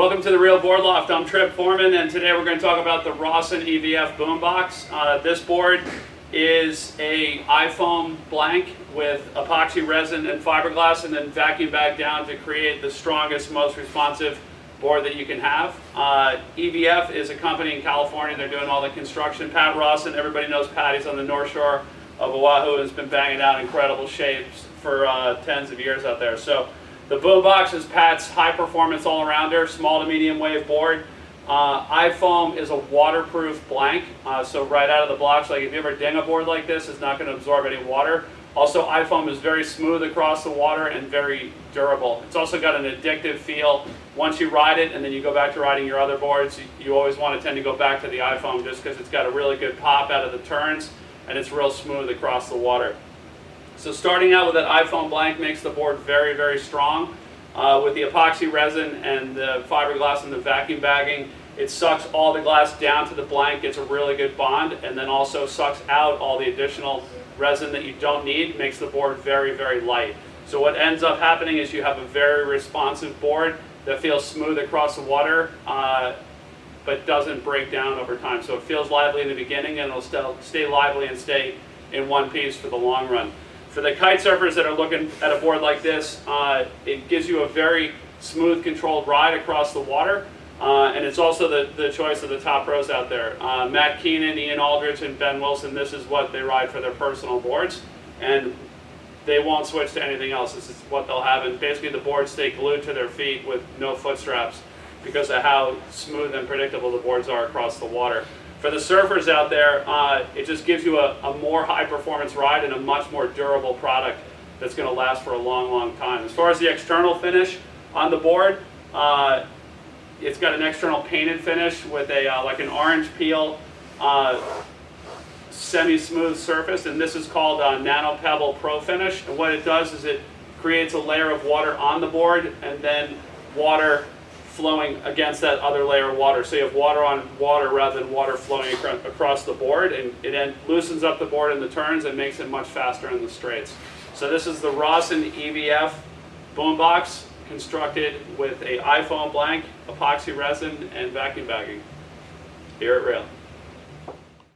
Welcome to the Real Board Loft. I'm Forman, and today we're going to talk about the Rawson EVF Boombox. This board is a iFoam blank with epoxy resin and fiberglass, and then vacuum bagged down to create the strongest, most responsive board that you can have. EVF is a company in California. They're doing all the construction. Pat Rawson, everybody knows Pat. He's on the North Shore of Oahu and has been banging out incredible shapes for tens of years out there. So the Boombox is Pat's high performance all-arounder, small to medium wave board. iFoam is a waterproof blank, so right out of the blocks, like if you ever ding a board like this, it's not going to absorb any water. Also, iFoam is very smooth across the water and very durable. It's also got an addictive feel. Once you ride it and then you go back to riding your other boards, you always want to tend to go back to the iFoam just because it's got a really good pop out of the turns and it's real smooth across the water. So starting out with that iFoam blank makes the board very, very strong. With the epoxy resin and the fiberglass and the vacuum bagging, it sucks all the glass down to the blank, gets a really good bond, and then also sucks out all the additional resin that you don't need, makes the board very, very light. So what ends up happening is you have a very responsive board that feels smooth across the water, but doesn't break down over time. So it feels lively in the beginning, and it'll still stay lively and stay in one piece for the long run. For the kite surfers that are looking at a board like this, it gives you a very smooth, controlled ride across the water, and it's also the choice of the top pros out there. Matt Keenan, Ian Aldrich, and Ben Wilson, this is what they ride for their personal boards, and they won't switch to anything else. This is what they'll have, and basically the boards stay glued to their feet with no foot straps because of how smooth and predictable the boards are across the water. For the surfers out there, it just gives you a more high-performance ride and a much more durable product that's going to last for a long, long time. As far as the external finish on the board, it's got an external painted finish with a like an orange peel, semi-smooth surface, and this is called Nano Pebble Pro Finish. And what it does is it creates a layer of water on the board and then water flowing against that other layer of water. So you have water on water rather than water flowing across the board, and it then loosens up the board in the turns and makes it much faster in the straights. So this is the Rawson EVF Boombox, constructed with a iFoam blank, epoxy resin, and vacuum bagging here at Real.